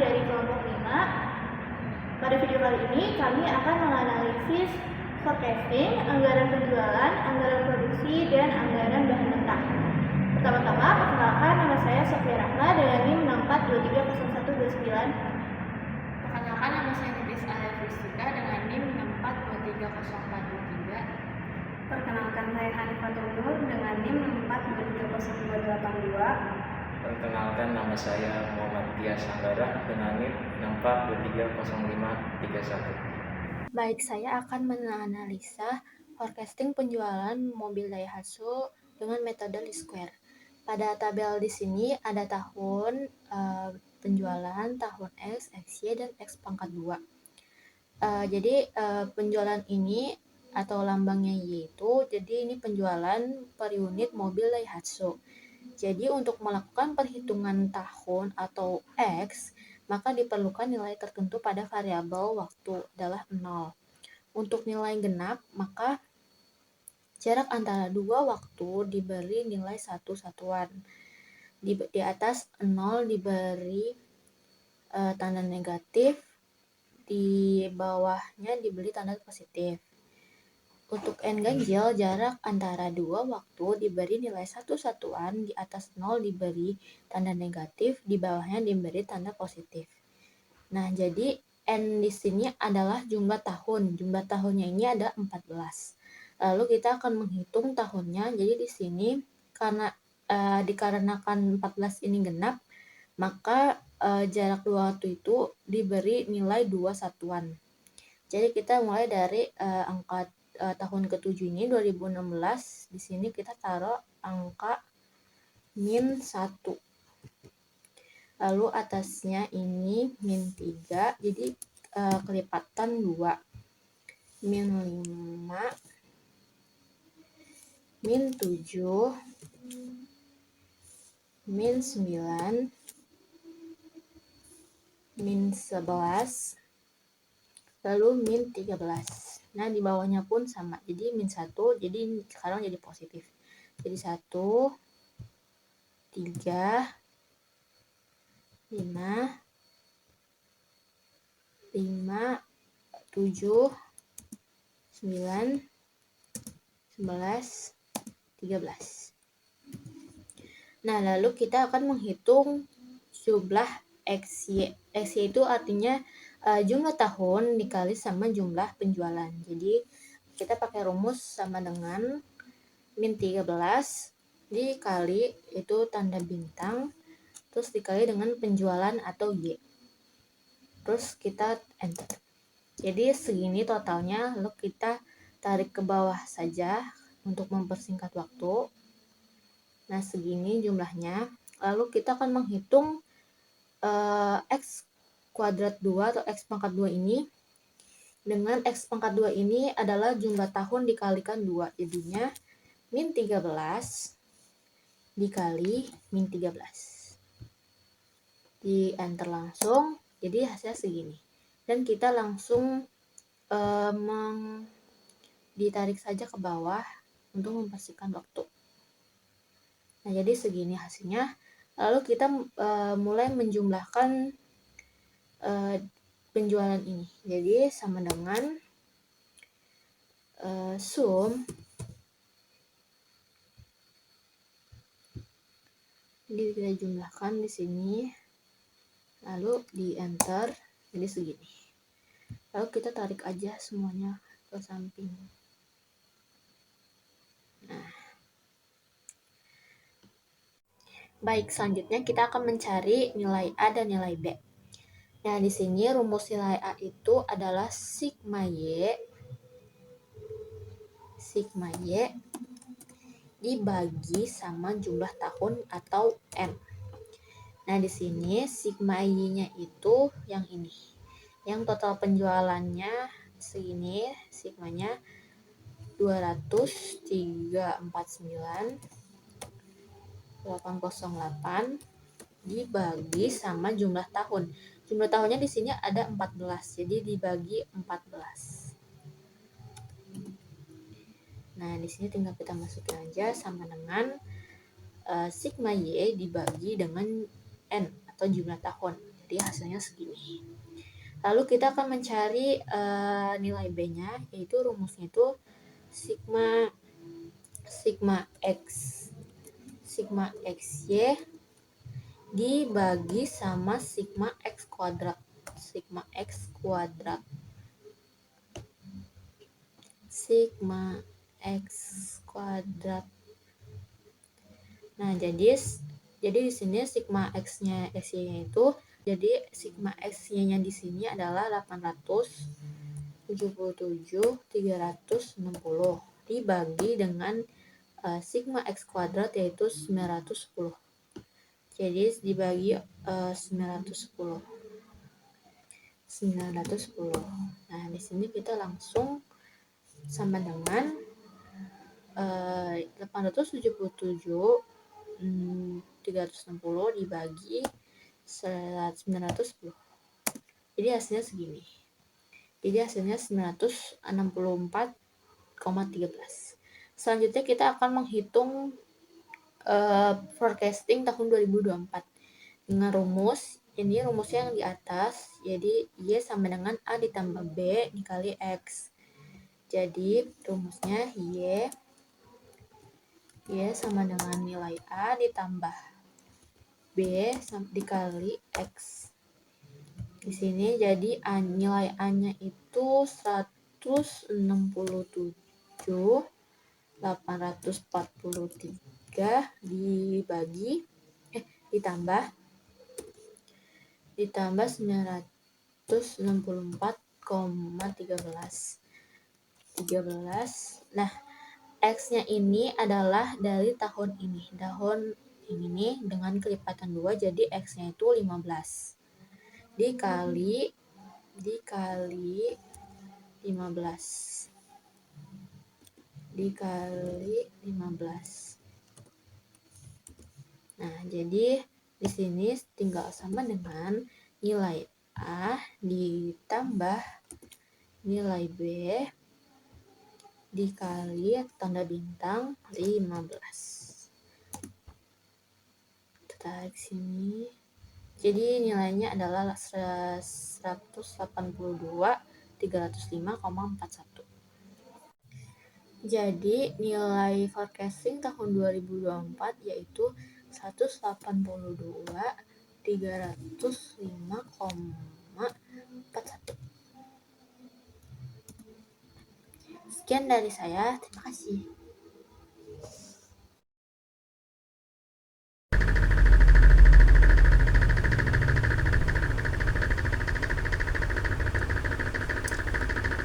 dari kelompok 5. Pada video kali ini kami akan menganalisis forecasting, anggaran penjualan, anggaran produksi, dan anggaran bahan mentah. Pertama-tama, perkenalkan, nama saya Sofia Rahma dengan NIM 64230129. Perkenalkan, nama saya Nidis Alia Fisika dengan NIM 64230423. Perkenalkan, saya Hanifatul Nur dengan NIM 64230282. Perkenalkan, nama saya Muhammad Tias Anggara dengan NIM 64230531. Baik, saya akan menganalisa forecasting penjualan mobil Daihatsu dengan metode least square. Pada tabel di sini ada tahun penjualan, tahun X, XY, dan X pangkat 2. Jadi penjualan ini atau lambangnya Y itu, jadi ini penjualan per unit mobil Daihatsu. Jadi untuk melakukan perhitungan tahun atau X, maka diperlukan nilai tertentu pada variabel waktu adalah 0. Untuk nilai genap, maka jarak antara dua waktu diberi nilai 1 satuan. Di atas 0 diberi tanda negatif, di bawahnya diberi tanda positif. Untuk N ganjil, jarak antara dua waktu diberi nilai 1 satuan, di atas 0 diberi tanda negatif, di bawahnya diberi tanda positif. Nah, jadi N di sini adalah jumlah tahun. Jumlah tahunnya ini ada 14. Lalu kita akan menghitung tahunnya. Jadi di sini karena dikarenakan 14 ini genap, maka jarak dua waktu itu diberi nilai 2 satuan. Jadi kita mulai dari angka tahun ke-7 ini 2016. Di sini kita taruh angka min 1. Lalu atasnya ini min 3, jadi kelipatan 2. Min 5, min 7, min 9, min 11, lalu min 13. Nah, di bawahnya pun sama. Jadi min 1, jadi sekarang jadi positif. Jadi 1, 3, 5, 7, 9, 11, 13. Nah, lalu kita akan menghitung jumlah XY. XY itu artinya jumlah tahun dikali sama jumlah penjualan. Jadi kita pakai rumus sama dengan min 13 dikali itu tanda bintang, terus dikali dengan penjualan atau Y. Terus kita enter. Jadi segini totalnya, lalu kita tarik ke bawah saja untuk mempersingkat waktu. Nah, segini jumlahnya. Lalu kita akan menghitung X kuadrat 2 atau X pangkat 2 ini. Dengan X pangkat 2 ini adalah jumlah tahun dikalikan 2. Jadinya min 13 dikali min 13. Di enter langsung. Jadi hasilnya segini. Dan kita langsung ditarik saja ke bawah untuk mempersingkat waktu. Nah, jadi segini hasilnya. Lalu kita mulai menjumlahkan penjualan ini. Jadi sama dengan sum. Jadi kita jumlahkan di sini. Lalu di enter. Jadi segini. Lalu kita tarik aja semuanya ke samping. Nah, baik, selanjutnya kita akan mencari nilai A dan nilai B. Nah, di sini rumus nilai A itu adalah sigma Y dibagi sama jumlah tahun atau N. Nah, di sini sigma Y-nya itu yang ini. Yang total penjualannya segini, sigmanya 200.349.808 dibagi sama jumlah tahun. Jumlah tahunnya di sini ada 14, jadi dibagi 14. Nah, di sini tinggal kita masukin aja sama dengan sigma Y dibagi dengan N atau jumlah tahun. Jadi hasilnya segini. Lalu kita akan mencari nilai B-nya, yaitu rumusnya itu sigma xy dibagi sama sigma x kuadrat. Nah, jadi di sini sigma x-nya itu, jadi sigma x-nya di sini adalah 877.360 dibagi dengan sigma x kuadrat yaitu 910. Jadi dibagi 910. Nah, di sini kita langsung sama dengan 877.360 dibagi 910. Jadi hasilnya segini. Jadi hasilnya 964,13. Selanjutnya kita akan menghitung forecasting tahun 2024 dengan rumus. Ini rumusnya yang di atas. Jadi Y sama dengan A ditambah B dikali X. Jadi rumusnya Y sama dengan nilai A ditambah B dikali X. Di sini jadi nilai A-nya itu 167.843 ditambah 964,13. Nah, X-nya ini adalah dari tahun ini dengan kelipatan 2, jadi X-nya itu 15 dikali 15. Nah, jadi di sini tinggal sama dengan nilai A ditambah nilai B dikali tanda bintang 15. Tarik sini. Jadi nilainya adalah 182.305,41. Jadi nilai forecasting tahun 2024 yaitu 182.305,41. Sekian dari saya, terima kasih.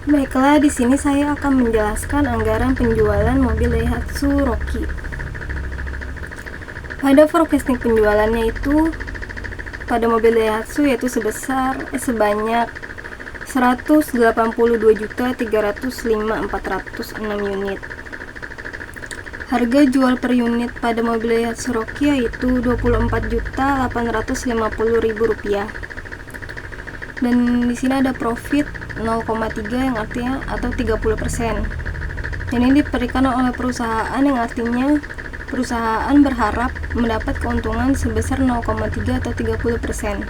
Baiklah, di sini saya akan menjelaskan anggaran penjualan mobil Daihatsu Rocky. Pada forecasting penjualannya itu pada mobil Daihatsu yaitu sebanyak 182.305.406 unit. Harga jual per unit pada mobil Daihatsu Rocky yaitu Rp24.850.000. Dan di sini ada profit 0,3 yang artinya atau 30%. Dan ini diberikan oleh perusahaan yang artinya perusahaan berharap mendapat keuntungan sebesar 0,3 atau 30%.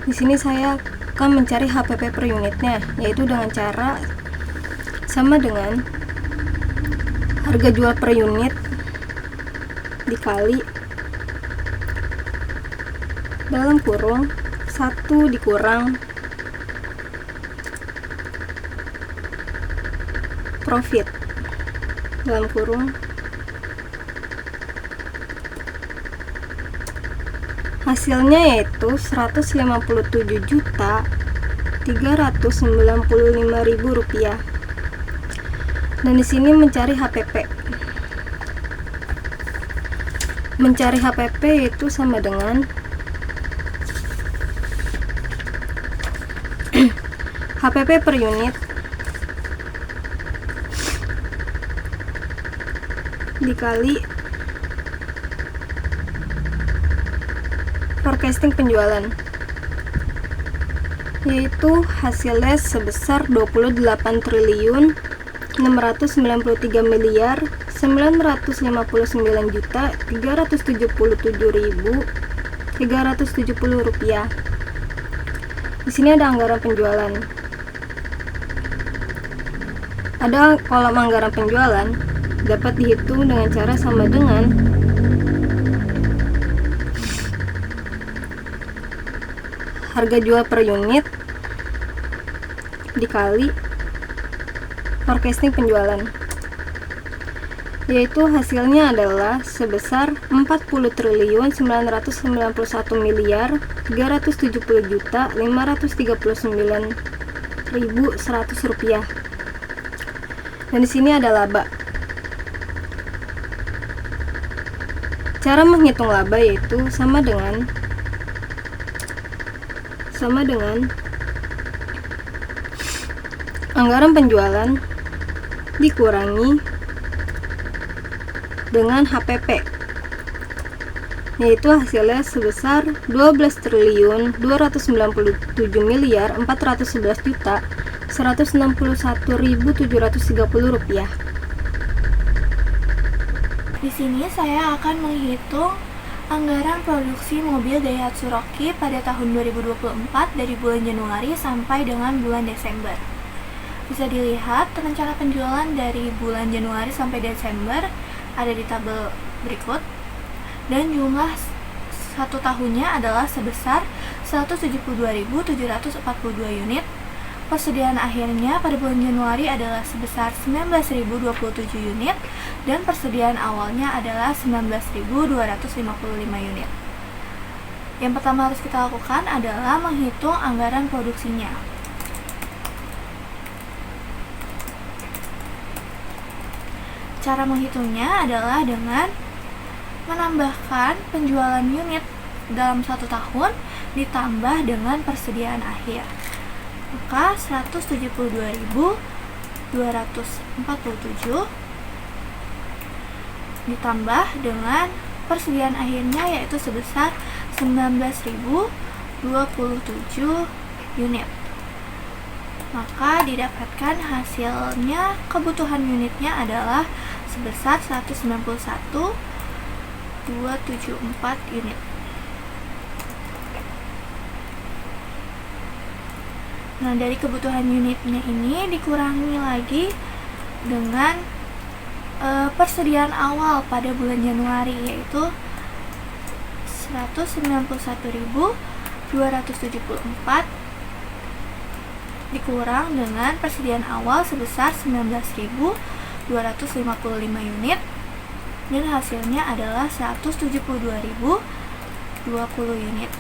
Di sini saya akan mencari HPP per unitnya, yaitu dengan cara sama dengan harga jual per unit dikali dalam kurung 1 dikurang profit dalam kurung hasilnya yaitu Rp157.395.000. Dan di sini mencari HPP. Mencari HPP yaitu sama dengan HPP per unit dikali forecasting penjualan, yaitu hasilnya sebesar 28.693.959.377.000 Rp370. Di sini ada anggaran penjualan. Ada kolom anggaran penjualan dapat dihitung dengan cara sama dengan harga jual per unit dikali forecasting penjualan, yaitu hasilnya adalah sebesar 40.991.370.539.100 rupiah. Dan di sini ada laba. Cara menghitung laba yaitu sama dengan anggaran penjualan dikurangi dengan HPP, yaitu hasilnya sebesar 12.411.161.161.730 rupiah. Di sini saya akan menghitung anggaran produksi mobil Daihatsu Rocky pada tahun 2024 dari bulan Januari sampai dengan bulan Desember. Bisa dilihat rencana penjualan dari bulan Januari sampai Desember ada di tabel berikut, dan jumlah satu tahunnya adalah sebesar 172.742 unit. Persediaan akhirnya pada bulan Januari adalah sebesar 19.027 unit, dan persediaan awalnya adalah 19.255 unit. Yang pertama harus kita lakukan adalah menghitung anggaran produksinya. Cara menghitungnya adalah dengan menambahkan penjualan unit dalam satu tahun ditambah dengan persediaan akhir. Maka 172.247 ditambah dengan persediaan akhirnya yaitu sebesar 19.027 unit. Maka didapatkan hasilnya kebutuhan unitnya adalah sebesar 191.274 unit. Nah, dari kebutuhan unitnya ini dikurangi lagi dengan persediaan awal pada bulan Januari, yaitu 191.274 dikurang dengan persediaan awal sebesar 19.255 unit, dan hasilnya adalah 172.020 unit.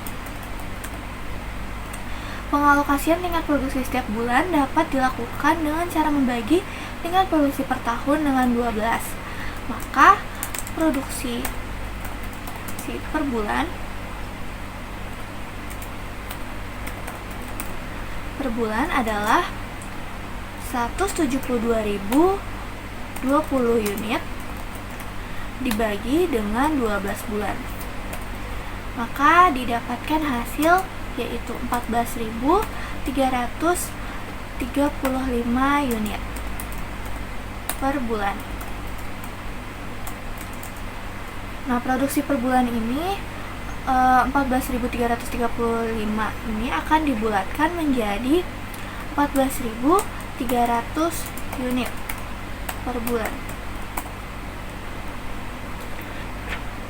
Pengalokasian tingkat produksi setiap bulan dapat dilakukan dengan cara membagi tingkat produksi per tahun dengan 12. Maka produksi per bulan adalah 172.020 unit dibagi dengan 12 bulan. Maka didapatkan hasil yaitu 14.335 unit per bulan. Nah, produksi per bulan ini 14.335 ini akan dibulatkan menjadi 14.300 unit per bulan.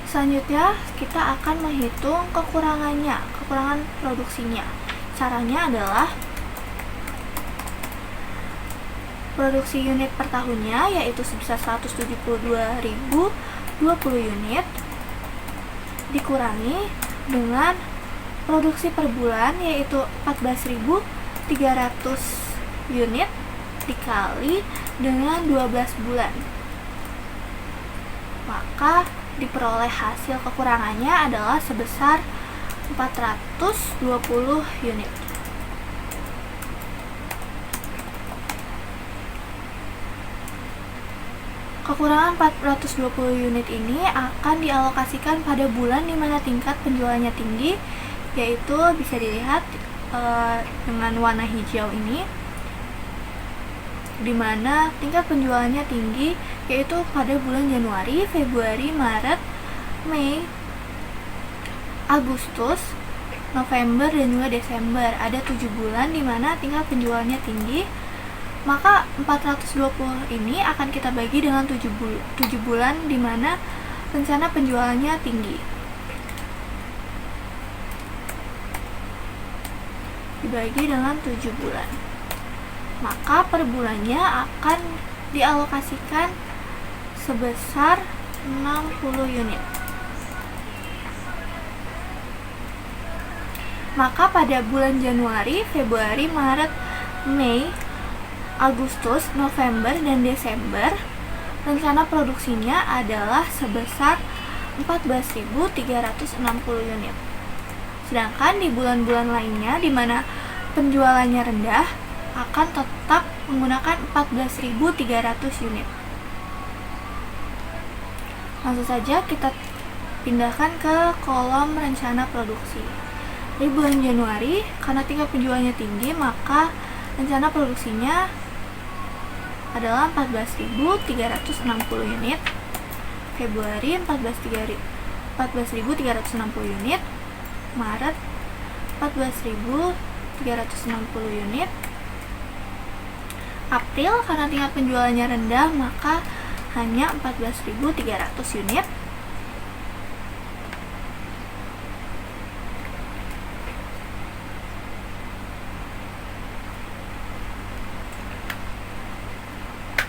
Selanjutnya kita akan menghitung kekurangan produksinya. Caranya adalah produksi unit per tahunnya yaitu sebesar 172.020 unit dikurangi dengan produksi per bulan yaitu 14.300 unit dikali dengan 12 bulan. Maka diperoleh hasil kekurangannya adalah sebesar 420 unit. Kekurangan 420 unit ini akan dialokasikan pada bulan di mana tingkat penjualannya tinggi, yaitu bisa dilihat dengan warna hijau ini, di mana tingkat penjualannya tinggi yaitu pada bulan Januari, Februari, Maret, Mei, Agustus, November, dan juga Desember. Ada 7 bulan di mana tingkat penjualannya tinggi. Maka 420 ini akan kita bagi dengan 7 bulan di mana rencana penjualannya tinggi. Dibagi dengan 7 bulan. Maka per bulannya akan dialokasikan sebesar 60 unit. Maka pada bulan Januari, Februari, Maret, Mei, Agustus, November, dan Desember, rencana produksinya adalah sebesar 14.360 unit. Sedangkan di bulan-bulan lainnya di mana penjualannya rendah akan tetap menggunakan 14.300 unit. Langsung saja kita pindahkan ke kolom rencana produksi. Di bulan Januari, karena tingkat penjualannya tinggi, maka rencana produksinya adalah 14.360 unit. Februari 14.360 unit. Maret 14.360 unit. April karena tingkat penjualannya rendah, maka hanya 14.300 unit.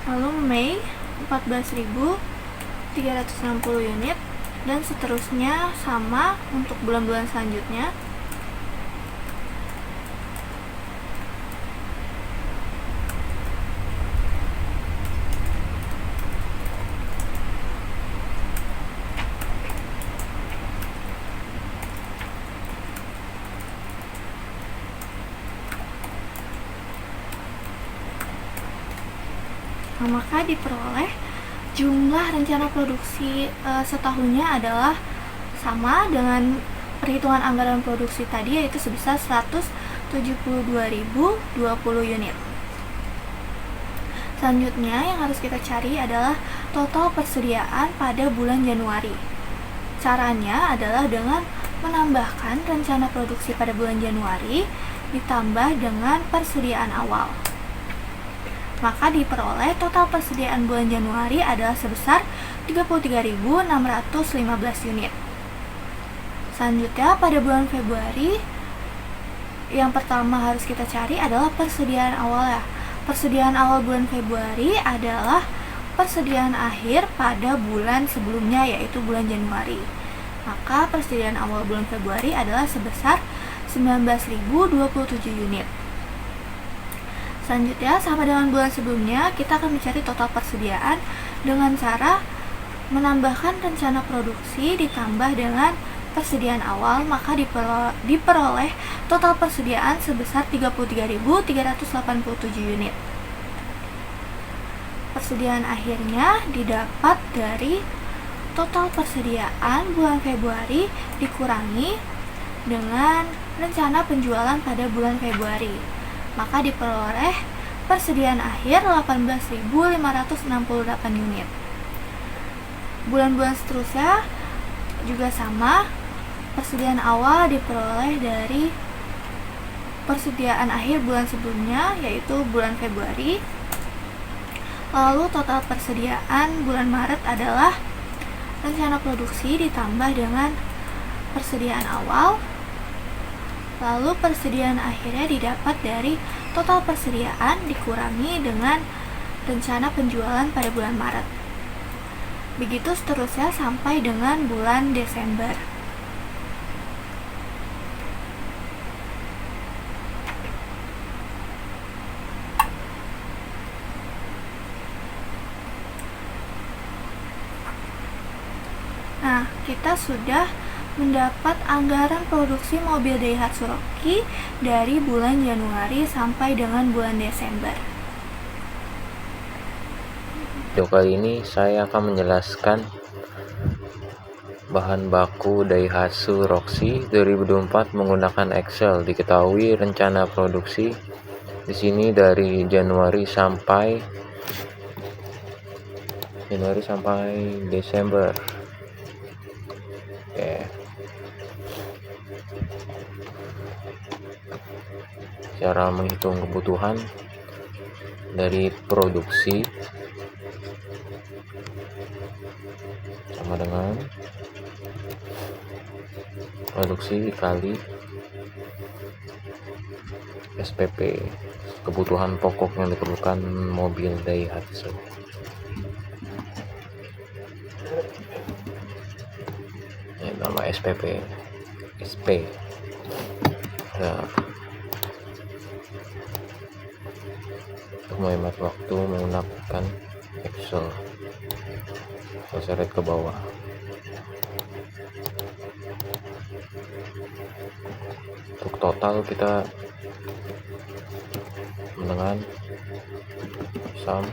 Lalu Mei 14.360 unit, dan seterusnya sama untuk bulan-bulan selanjutnya. Maka diperoleh jumlah rencana produksi setahunnya adalah sama dengan perhitungan anggaran produksi tadi, yaitu sebesar 172.020 unit. Selanjutnya yang harus kita cari adalah total persediaan pada bulan Januari. Caranya adalah dengan menambahkan rencana produksi pada bulan Januari ditambah dengan persediaan awal. Maka diperoleh total persediaan bulan Januari adalah sebesar 33.615 unit. Selanjutnya pada bulan Februari, yang pertama harus kita cari adalah persediaan awal ya. Persediaan awal bulan Februari adalah persediaan akhir pada bulan sebelumnya, yaitu bulan Januari. Maka persediaan awal bulan Februari adalah sebesar 19.027 unit. Selanjutnya, sama dengan bulan sebelumnya, kita akan mencari total persediaan dengan cara menambahkan rencana produksi ditambah dengan persediaan awal, maka diperoleh total persediaan sebesar 33.387 unit. Persediaan akhirnya didapat dari total persediaan bulan Februari dikurangi dengan rencana penjualan pada bulan Februari. Maka diperoleh persediaan akhir 18.568 unit. Bulan-bulan seterusnya juga sama, persediaan awal diperoleh dari persediaan akhir bulan sebelumnya, yaitu bulan Februari. Lalu total persediaan bulan Maret adalah rencana produksi ditambah dengan persediaan awal. Lalu persediaan akhirnya didapat dari total persediaan dikurangi dengan rencana penjualan pada bulan Maret. Begitu seterusnya sampai dengan bulan Desember. Nah, kita sudah mendapat anggaran produksi mobil Daihatsu Rocky dari bulan Januari sampai dengan bulan Desember. Video kali ini saya akan menjelaskan bahan baku Daihatsu Roxy 2024 menggunakan Excel. Diketahui rencana produksi di sini dari Januari sampai Desember. Oke. cara menghitung kebutuhan dari produksi sama dengan produksi dikali SPP, kebutuhan pokok yang diperlukan mobil Daihatsu. Ini nama SPP, SP. Nah, untuk menghemat waktu menggunakan Excel, saya seret ke bawah. Untuk total kita dengan sum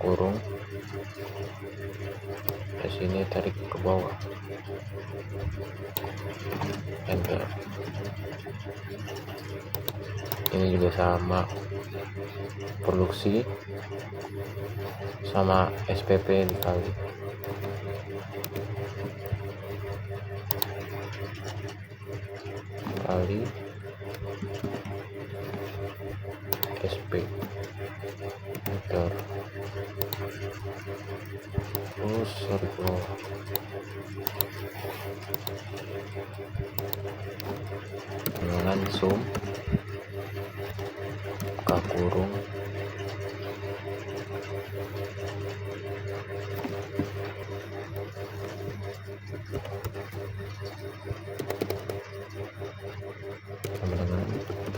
kurung di sini, tarik ke bawah, enter. Ini juga sama, produksi sama SPP dikali SP, enter. Terus dengan sum buka kurung sama dengan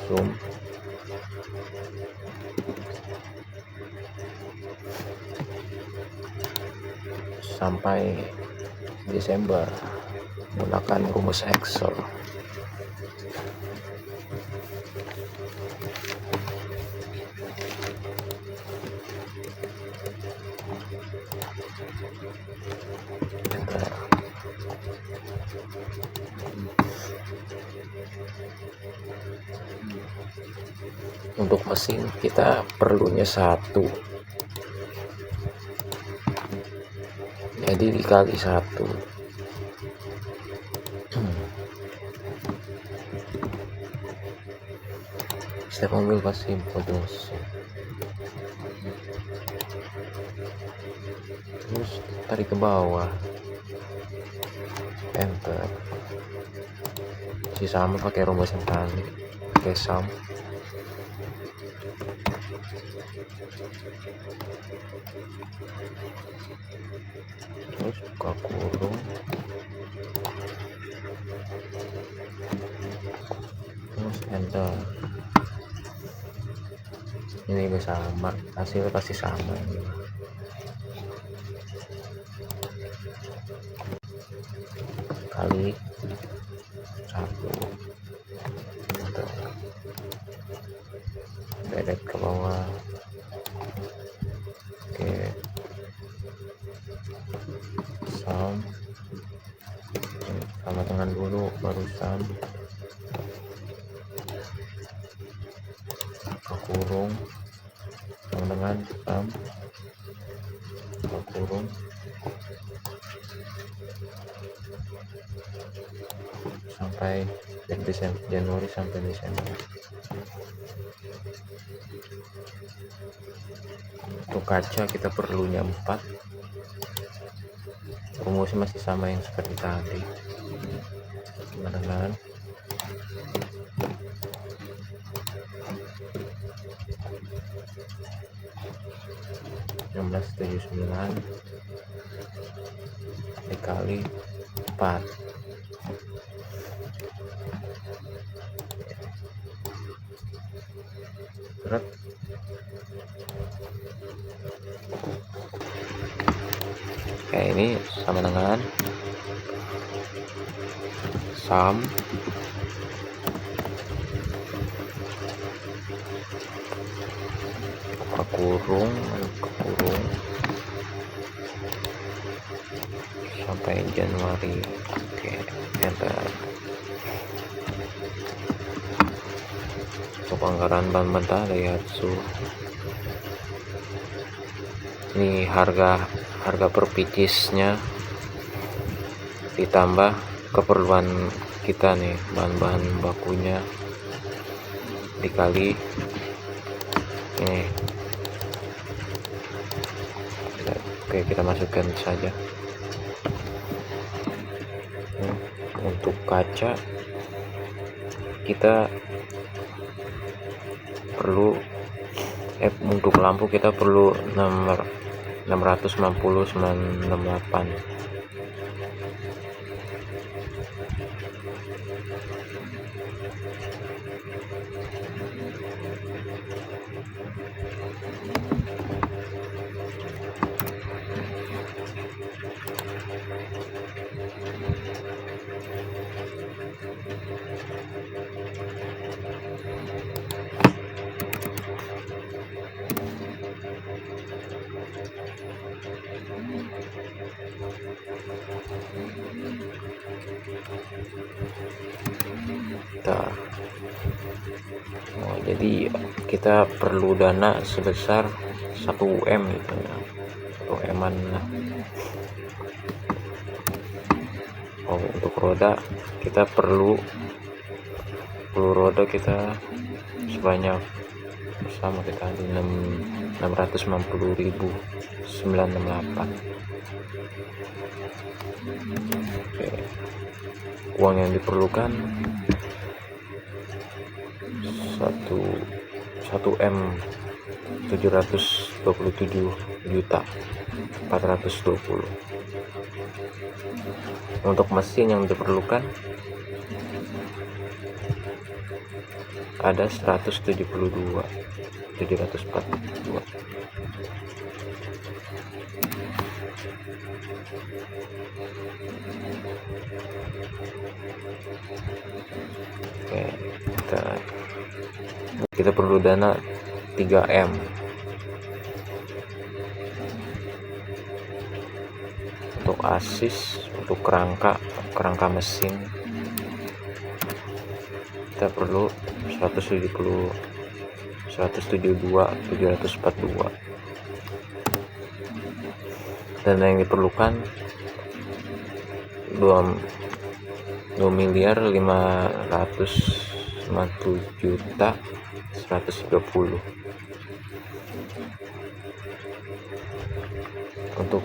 sum sampai Desember menggunakan rumus Excel. Untuk mesin kita perlunya 1, jadi dikali 1. Setiap mobil pasti butuh mesin. Terus tarik ke bawah, enter. Si sama pakai rumus yang tadi, pakai sum. Terus buka kurung, terus enter. Ini juga sama, hasilnya pasti sama ini. Kali 1, enter. Balik ke bawah. Oke, sum sama dengan dulu, baru sum buka kurung sama dengan sum buka kurung sampai dari Januari sampai Desember. Untuk kaca kita perlunya 4, rumusnya masih sama yang seperti tadi, dengan 1679 dikali 4. Berat. Oke, ini sama dengan sum buka kurung sampai Januari. Oke, enter. Untuk anggaran bahan mentah Daihatsu, ini harga per picisnya ditambah keperluan kita nih, bahan-bahan bakunya dikali ini. Oke, kita masukkan saja. Untuk kaca kita perlu untuk lampu kita perlu 690/968. Jadi kita perlu dana sebesar 1 M gitu ya, 1 M-an lah. Untuk roda kita perlu roda kita sebanyak sama kita di 690.968. Oke. Uang yang diperlukan 1 M 727.420. Untuk mesin yang diperlukan ada 172.742. Oke, kita perlu dana 3 M. Untuk asis, untuk kerangka mesin kita perlu 172.742. Dan yang diperlukan 2.590.130. Untuk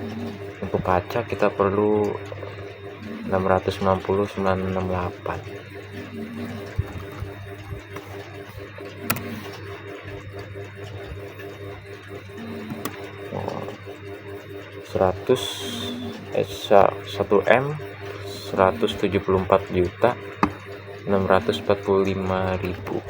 kaca kita perlu 690/968. Oh, 1 M 174.645.000.